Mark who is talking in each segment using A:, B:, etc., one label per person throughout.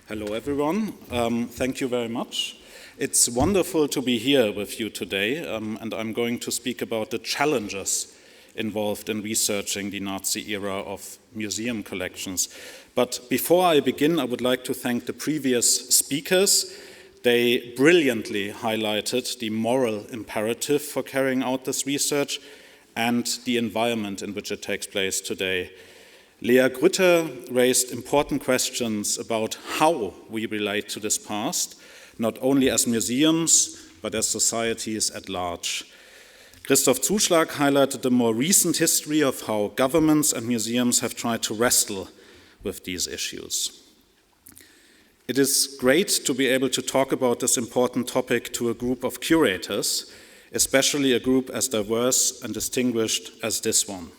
A: Hello, everyone. Thank you very much. It's wonderful to be here with you today, and I'm going to speak about the challenges involved in researching the Nazi era of museum collections. But before I begin, I would like to thank the previous speakers. They brilliantly highlighted the moral imperative for carrying out this research and the environment in which it takes place today. Lea Grütter raised important questions about how we relate to this past, not only as museums, but as societies at large. Christoph Zuschlag highlighted the more recent history of how governments and museums have tried to wrestle with these issues. It is great to be able to talk about this important topic to a group of curators, especially a group as diverse and distinguished as this one.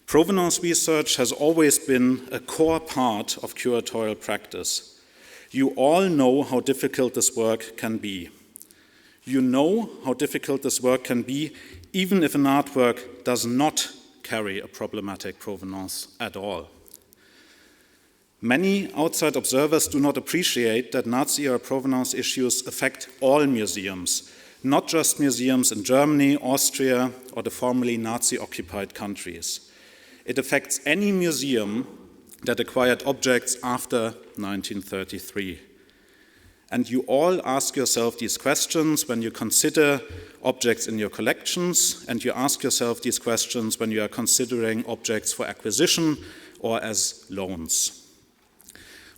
A: Provenance research has always been a core part of curatorial practice. You all know how difficult this work can be. You know how difficult this work can be even if an artwork does not carry a problematic provenance at all. Many outside observers do not appreciate that Nazi-era provenance issues affect all museums, not just museums in Germany, Austria, or the formerly Nazi-occupied countries. It affects any museum that acquired objects after 1933. And you all ask yourself these questions when you consider objects in your collections, and you ask yourself these questions when you are considering objects for acquisition or as loans.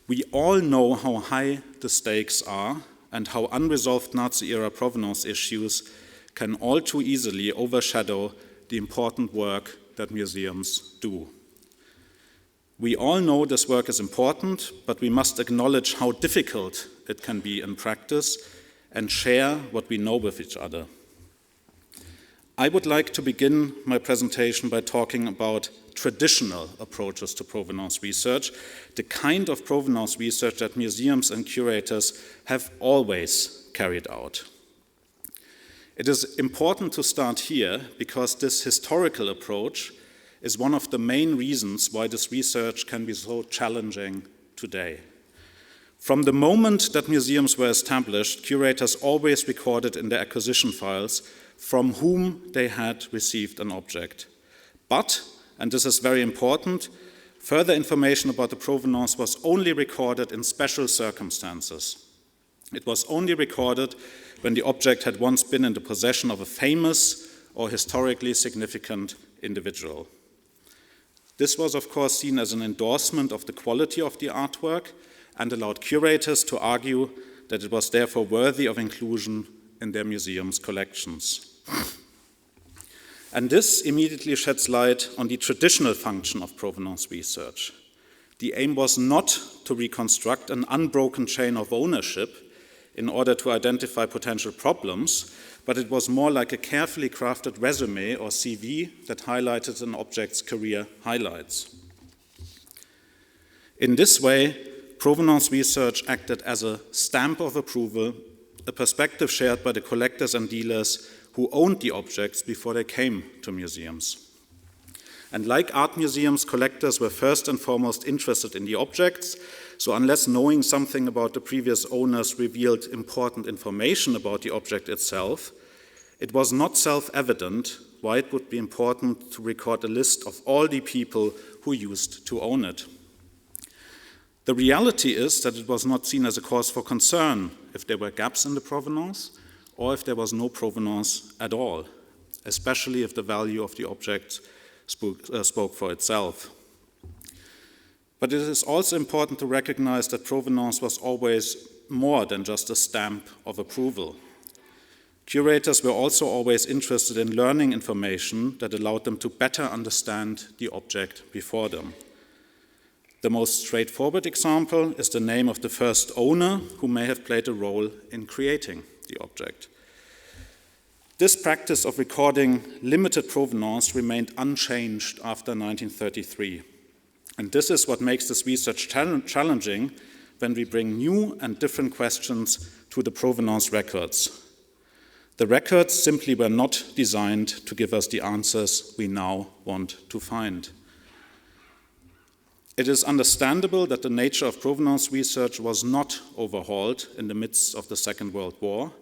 A: We all know how high the stakes are and how unresolved Nazi-era provenance issues can all too easily overshadow the important work that museums do. We all know this work is important, but we must acknowledge how difficult it can be in practice and share what we know with each other. I would like to begin my presentation by talking about traditional approaches to provenance research, the kind of provenance research that museums and curators have always carried out. It is important to start here because this historical approach is one of the main reasons why this research can be so challenging today. From the moment that museums were established, curators always recorded in their acquisition files from whom they had received an object. But, and this is very important, further information about the provenance was only recorded in special circumstances. It was only recorded when the object had once been in the possession of a famous or historically significant individual. This was, of course, seen as an endorsement of the quality of the artwork and allowed curators to argue that it was therefore worthy of inclusion in their museum's collections. And this immediately sheds light on the traditional function of provenance research. The aim was not to reconstruct an unbroken chain of ownership in order to identify potential problems, but it was more like a carefully crafted resume or CV that highlighted an object's career highlights. In this way, provenance research acted as a stamp of approval, a perspective shared by the collectors and dealers who owned the objects before they came to museums. And like art museums, collectors were first and foremost interested in the objects, so unless knowing something about the previous owners revealed important information about the object itself, it was not self-evident why it would be important to record a list of all the people who used to own it. The reality is that it was not seen as a cause for concern if there were gaps in the provenance or if there was no provenance at all, especially if the value of the object spoke for itself. But it is also important to recognize that provenance was always more than just a stamp of approval. Curators were also always interested in learning information that allowed them to better understand the object before them. The most straightforward example is the name of the first owner who may have played a role in creating the object. This practice of recording limited provenance remained unchanged after 1933. And this is what makes this research challenging when we bring new and different questions to the provenance records. The records simply were not designed to give us the answers we now want to find. It is understandable that the nature of provenance research was not overhauled in the midst of the Second World War,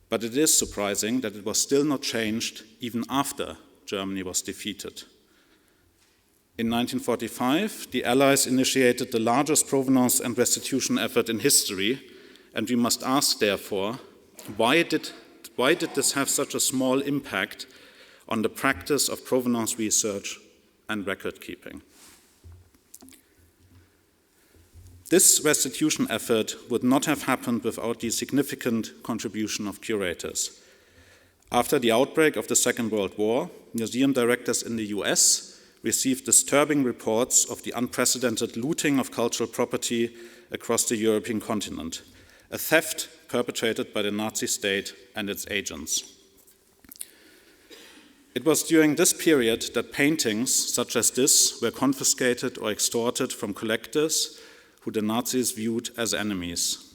A: but it is surprising that it was still not changed even after Germany was defeated. In 1945, the Allies initiated the largest provenance and restitution effort in history, and we must ask, therefore, why did this have such a small impact on the practice of provenance research and record keeping? This restitution effort would not have happened without the significant contribution of curators. After the outbreak of the Second World War, museum directors in the US received disturbing reports of the unprecedented looting of cultural property across the European continent, a theft perpetrated by the Nazi state and its agents. It was during this period that paintings such as this were confiscated or extorted from collectors who the Nazis viewed as enemies.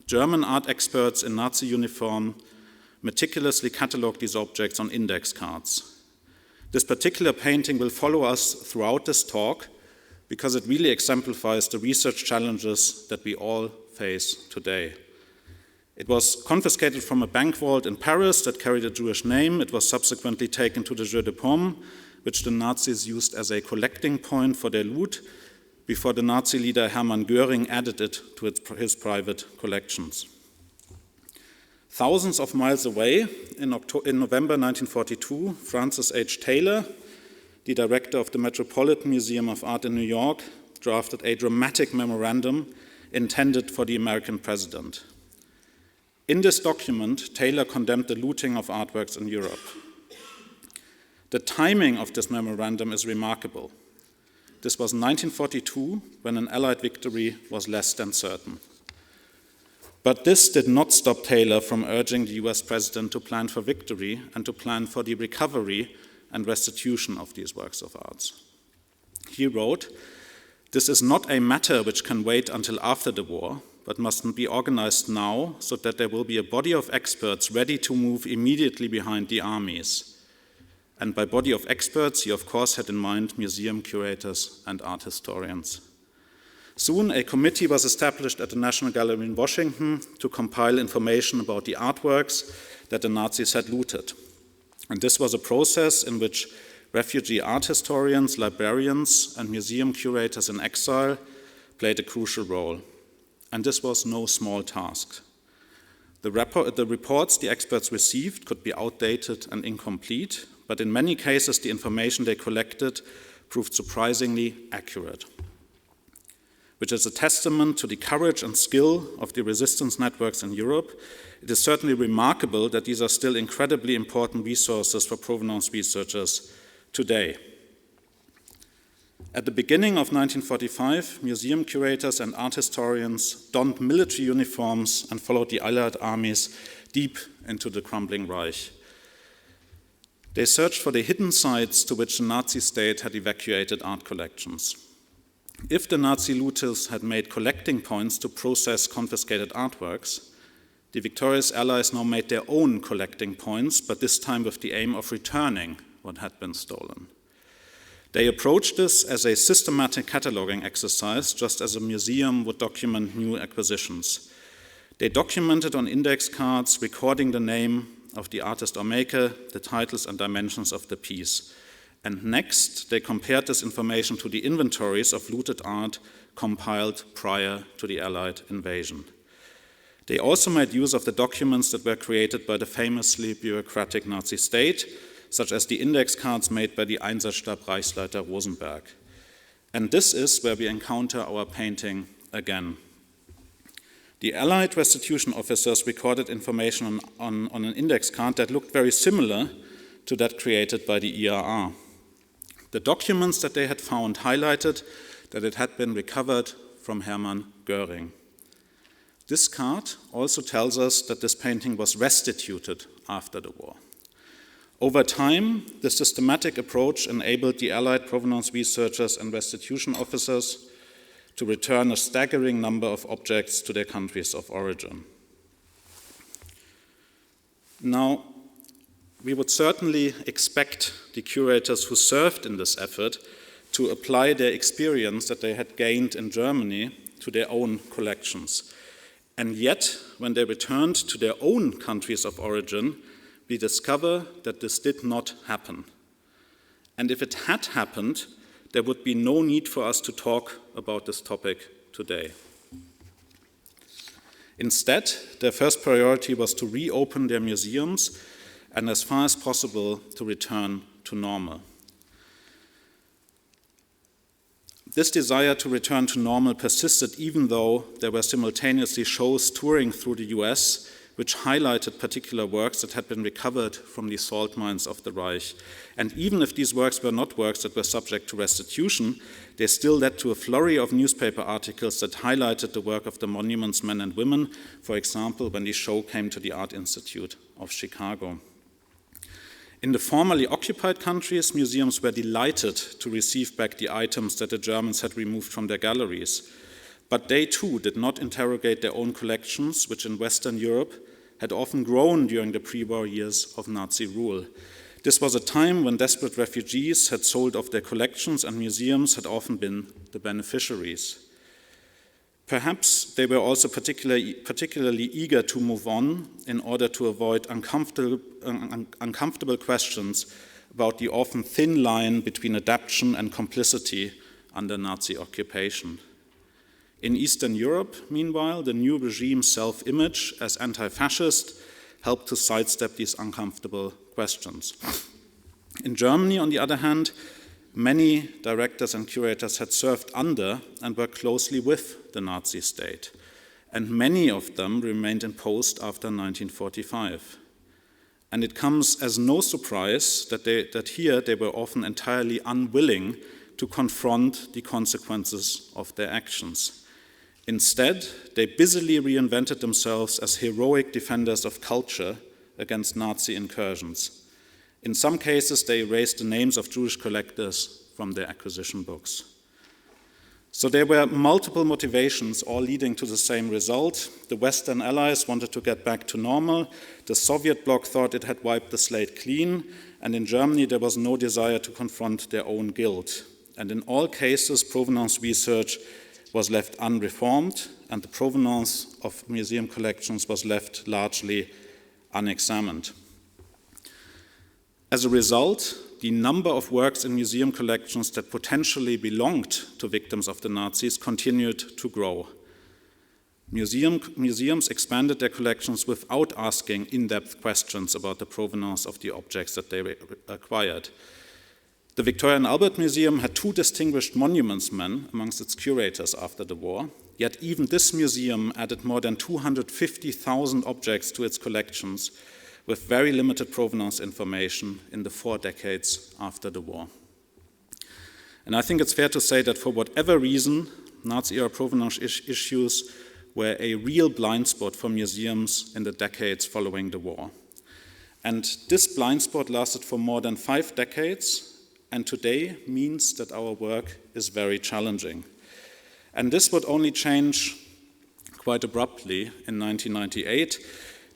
A: German art experts in Nazi uniform meticulously catalogued these objects on index cards. This particular painting will follow us throughout this talk because it really exemplifies the research challenges that we all face today. It was confiscated from a bank vault in Paris that carried a Jewish name. It was subsequently taken to the Jeu de Paume, which the Nazis used as a collecting point for their loot, before the Nazi leader Hermann Göring added it to his private collections. Thousands of miles away, in November 1942, Francis H. Taylor, the director of the Metropolitan Museum of Art in New York, drafted a dramatic memorandum intended for the American president. In this document, Taylor condemned the looting of artworks in Europe. The timing of this memorandum is remarkable. This was 1942, when an Allied victory was less than certain. But this did not stop Taylor from urging the US president to plan for victory and to plan for the recovery and restitution of these works of art. He wrote, "This is not a matter which can wait until after the war, but must be organized now so that there will be a body of experts ready to move immediately behind the armies." And by body of experts, he of course had in mind museum curators and art historians. Soon, a committee was established at the National Gallery in Washington to compile information about the artworks that the Nazis had looted. And this was a process in which refugee art historians, librarians, and museum curators in exile played a crucial role. And this was no small task. The reports the experts received could be outdated and incomplete, but in many cases the information they collected proved surprisingly accurate, which is a testament to the courage and skill of the resistance networks in Europe. It is certainly remarkable that these are still incredibly important resources for provenance researchers today. At the beginning of 1945, museum curators and art historians donned military uniforms and followed the Allied armies deep into the crumbling Reich. They searched for the hidden sites to which the Nazi state had evacuated art collections. If the Nazi looters had made collecting points to process confiscated artworks, the victorious Allies now made their own collecting points, but this time with the aim of returning what had been stolen. They approached this as a systematic cataloging exercise, just as a museum would document new acquisitions. They documented on index cards, recording the name of the artist or maker, the titles and dimensions of the piece. And next, they compared this information to the inventories of looted art compiled prior to the Allied invasion. They also made use of the documents that were created by the famously bureaucratic Nazi state, such as the index cards made by the Einsatzstab Reichsleiter Rosenberg. And this is where we encounter our painting again. The Allied restitution officers recorded information on an index card that looked very similar to that created by the ERR. The documents that they had found highlighted that it had been recovered from Hermann Göring. This card also tells us that this painting was restituted after the war. Over time, the systematic approach enabled the Allied provenance researchers and restitution officers to return a staggering number of objects to their countries of origin. Now, we would certainly expect the curators who served in this effort to apply their experience that they had gained in Germany to their own collections. And yet, when they returned to their own countries of origin, we discover that this did not happen. And if it had happened, there would be no need for us to talk about this topic today. Instead, their first priority was to reopen their museums and, as far as possible, to return to normal. This desire to return to normal persisted even though there were simultaneously shows touring through the US which highlighted particular works that had been recovered from the salt mines of the Reich. And even if these works were not works that were subject to restitution, they still led to a flurry of newspaper articles that highlighted the work of the monuments men and women, for example, when the show came to the Art Institute of Chicago. In the formerly occupied countries, museums were delighted to receive back the items that the Germans had removed from their galleries. But they too did not interrogate their own collections, which in Western Europe had often grown during the pre-war years of Nazi rule. This was a time when desperate refugees had sold off their collections and museums had often been the beneficiaries. Perhaps they were also particularly eager to move on in order to avoid uncomfortable questions about the often thin line between adaptation and complicity under Nazi occupation. In Eastern Europe, meanwhile, the new regime's self-image as anti-fascist helped to sidestep these uncomfortable questions. In Germany, on the other hand, many directors and curators had served under and worked closely with the Nazi state, and many of them remained in post after 1945. And it comes as no surprise that here they were often entirely unwilling to confront the consequences of their actions. Instead, they busily reinvented themselves as heroic defenders of culture against Nazi incursions. In some cases, they erased the names of Jewish collectors from their acquisition books. So there were multiple motivations, all leading to the same result. The Western Allies wanted to get back to normal. The Soviet bloc thought it had wiped the slate clean. And in Germany, there was no desire to confront their own guilt. And in all cases, provenance research was left unreformed, and the provenance of museum collections was left largely unexamined. As a result, the number of works in museum collections that potentially belonged to victims of the Nazis continued to grow. Museums expanded their collections without asking in-depth questions about the provenance of the objects that they acquired. The Victoria and Albert Museum had 2 distinguished monuments men amongst its curators after the war, yet even this museum added more than 250,000 objects to its collections with very limited provenance information in the 4 decades after the war. And I think it's fair to say that for whatever reason, Nazi-era provenance issues were a real blind spot for museums in the decades following the war. And this blind spot lasted for more than 5 decades, and today means that our work is very challenging. And this would only change quite abruptly in 1998.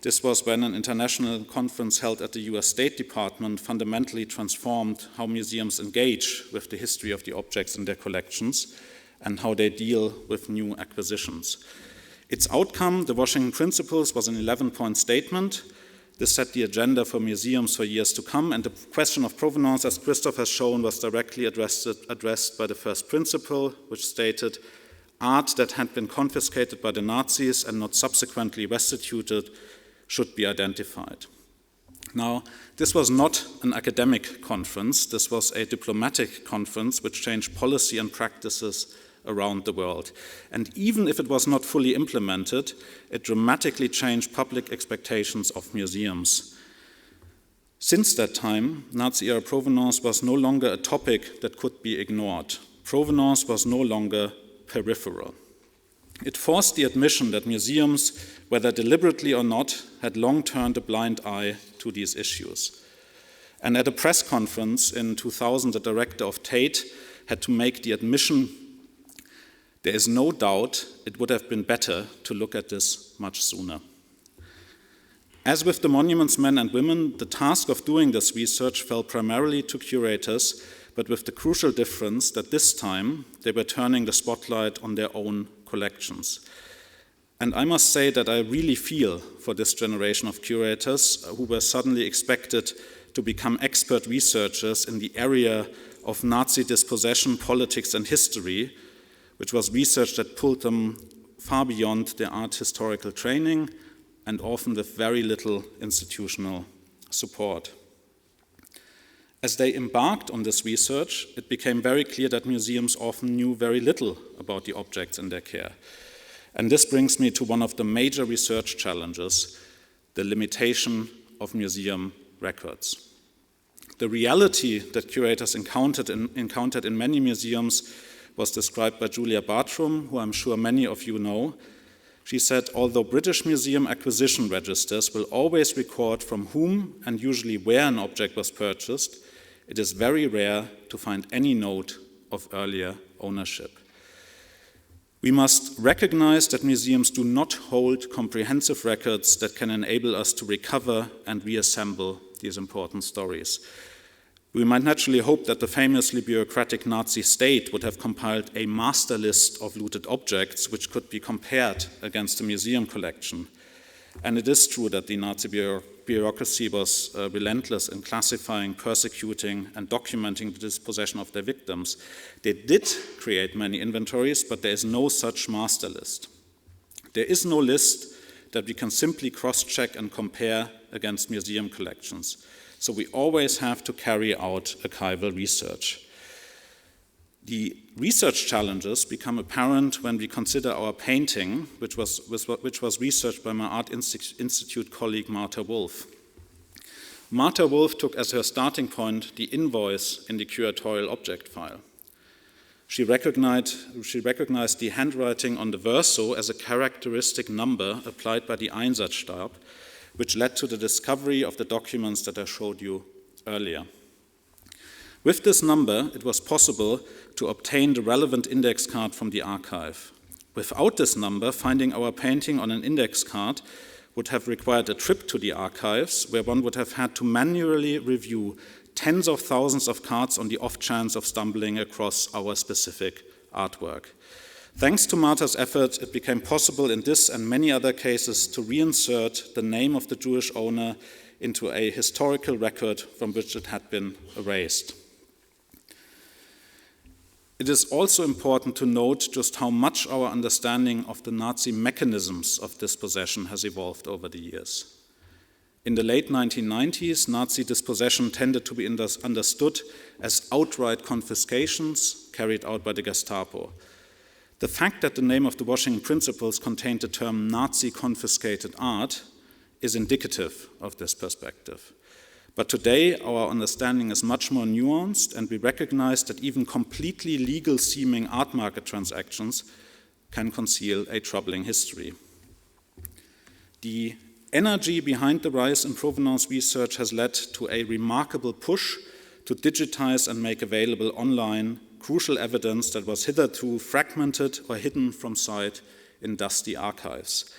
A: This was when an international conference held at the US State Department fundamentally transformed how museums engage with the history of the objects in their collections and how they deal with new acquisitions. Its outcome, the Washington Principles, was an 11-point statement. This set the agenda for museums for years to come, and the question of provenance, as Christoph has shown, was directly addressed by the first principle, which stated, art that had been confiscated by the Nazis and not subsequently restituted should be identified. Now, this was not an academic conference, this was a diplomatic conference which changed policy and practices around the world. And even if it was not fully implemented, it dramatically changed public expectations of museums. Since that time, Nazi-era provenance was no longer a topic that could be ignored. Provenance was no longer peripheral. It forced the admission that museums, whether deliberately or not, had long turned a blind eye to these issues. And at a press conference in 2000, the director of Tate had to make the admission, there is no doubt it would have been better to look at this much sooner. As with the monuments men and women, the task of doing this research fell primarily to curators, but with the crucial difference that this time they were turning the spotlight on their own collections. And I must say that I really feel for this generation of curators who were suddenly expected to become expert researchers in the area of Nazi dispossession, politics, and history, which was research that pulled them far beyond their art historical training and often with very little institutional support. As they embarked on this research, it became very clear that museums often knew very little about the objects in their care. And this brings me to one of the major research challenges, the limitation of museum records. The reality that curators encountered in many museums was described by Julia Bartram, who I'm sure many of you know. She said, although British museum acquisition registers will always record from whom and usually where an object was purchased, it is very rare to find any note of earlier ownership. We must recognize that museums do not hold comprehensive records that can enable us to recover and reassemble these important stories. We might naturally hope that the famously bureaucratic Nazi state would have compiled a master list of looted objects which could be compared against the museum collection. And it is true that the Nazi bureaucracy was relentless in classifying, persecuting, and documenting the dispossession of their victims. They did create many inventories, but there is no such master list. There is no list that we can simply cross-check and compare against museum collections. So we always have to carry out archival research. The research challenges become apparent when we consider our painting, which was researched by my Art Institute colleague Martha Wolf. Martha Wolf took as her starting point the invoice in the curatorial object file. She recognized the handwriting on the verso as a characteristic number applied by the Einsatzstab, which led to the discovery of the documents that I showed you earlier. With this number, it was possible to obtain the relevant index card from the archive. Without this number, finding our painting on an index card would have required a trip to the archives, where one would have had to manually review tens of thousands of cards on the off chance of stumbling across our specific artwork. Thanks to Martha's effort, it became possible in this and many other cases to reinsert the name of the Jewish owner into a historical record from which it had been erased. It is also important to note just how much our understanding of the Nazi mechanisms of dispossession has evolved over the years. In the late 1990s, Nazi dispossession tended to be understood as outright confiscations carried out by the Gestapo. The fact that the name of the Washington Principles contained the term Nazi confiscated art is indicative of this perspective. But today, our understanding is much more nuanced, and we recognize that even completely legal-seeming art market transactions can conceal a troubling history. The energy behind the rise in provenance research has led to a remarkable push to digitize and make available online crucial evidence that was hitherto fragmented or hidden from sight in dusty archives.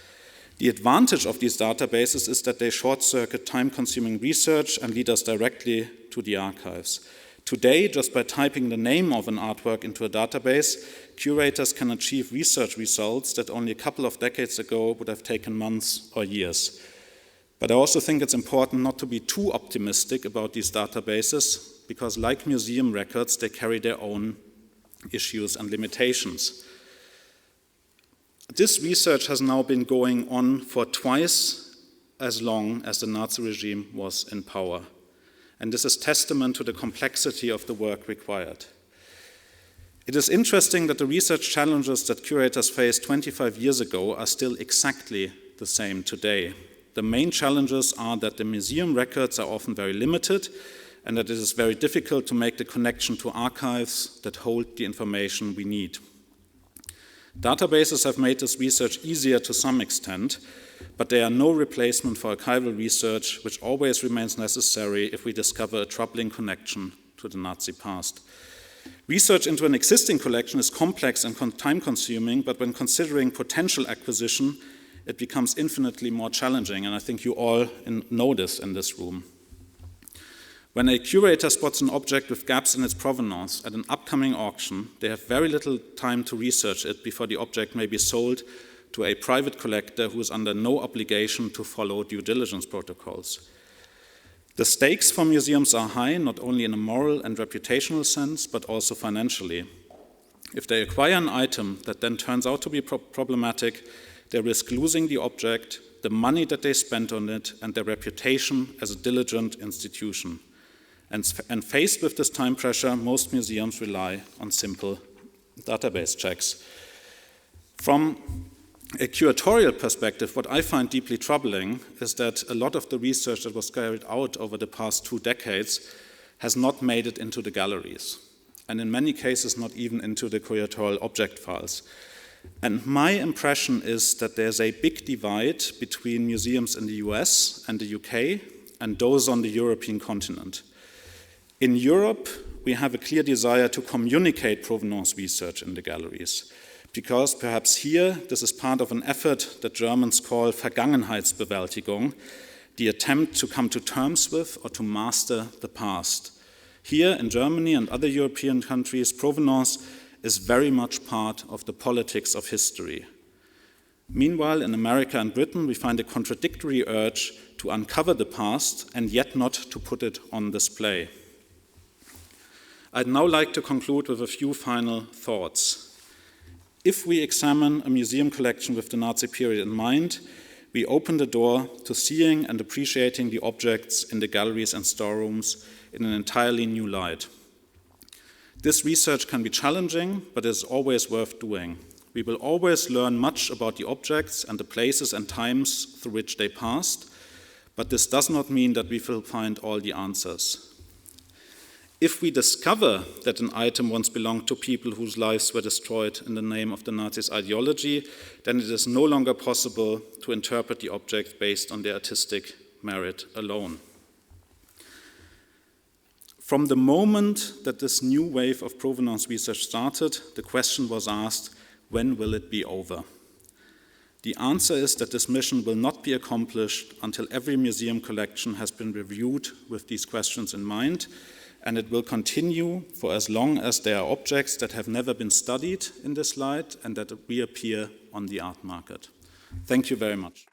A: The advantage of these databases is that they short-circuit time-consuming research and lead us directly to the archives. Today, just by typing the name of an artwork into a database, curators can achieve research results that only a couple of decades ago would have taken months or years. But I also think it's important not to be too optimistic about these databases, because like museum records, they carry their own issues and limitations. This research has now been going on for twice as long as the Nazi regime was in power. And this is testament to the complexity of the work required. It is interesting that the research challenges that curators faced 25 years ago are still exactly the same today. The main challenges are that the museum records are often very limited and that it is very difficult to make the connection to archives that hold the information we need. Databases have made this research easier to some extent, but they are no replacement for archival research, which always remains necessary if we discover a troubling connection to the Nazi past. Research into an existing collection is complex and time-consuming, but when considering potential acquisition, it becomes infinitely more challenging, and I think you all know this in this room. When a curator spots an object with gaps in its provenance at an upcoming auction, they have very little time to research it before the object may be sold to a private collector who is under no obligation to follow due diligence protocols. The stakes for museums are high, not only in a moral and reputational sense, but also financially. If they acquire an item that then turns out to be problematic, they risk losing the object, the money that they spent on it, and their reputation as a diligent institution. And faced with this time pressure, most museums rely on simple database checks. From a curatorial perspective, what I find deeply troubling is that a lot of the research that was carried out over the past 2 decades has not made it into the galleries, and in many cases not even into the curatorial object files. And my impression is that there's a big divide between museums in the US and the UK and those on the European continent. In Europe, we have a clear desire to communicate provenance research in the galleries, because perhaps here this is part of an effort that Germans call Vergangenheitsbewältigung, the attempt to come to terms with or to master the past. Here in Germany and other European countries, provenance is very much part of the politics of history. Meanwhile, in America and Britain, we find a contradictory urge to uncover the past and yet not to put it on display. I'd now like to conclude with a few final thoughts. If we examine a museum collection with the Nazi period in mind, we open the door to seeing and appreciating the objects in the galleries and storerooms in an entirely new light. This research can be challenging, but is always worth doing. We will always learn much about the objects and the places and times through which they passed, but this does not mean that we will find all the answers. If we discover that an item once belonged to people whose lives were destroyed in the name of the Nazis' ideology, then it is no longer possible to interpret the object based on their artistic merit alone. From the moment that this new wave of provenance research started, the question was asked, when will it be over? The answer is that this mission will not be accomplished until every museum collection has been reviewed with these questions in mind, and it will continue for as long as there are objects that have never been studied in this light and that reappear on the art market. Thank you very much.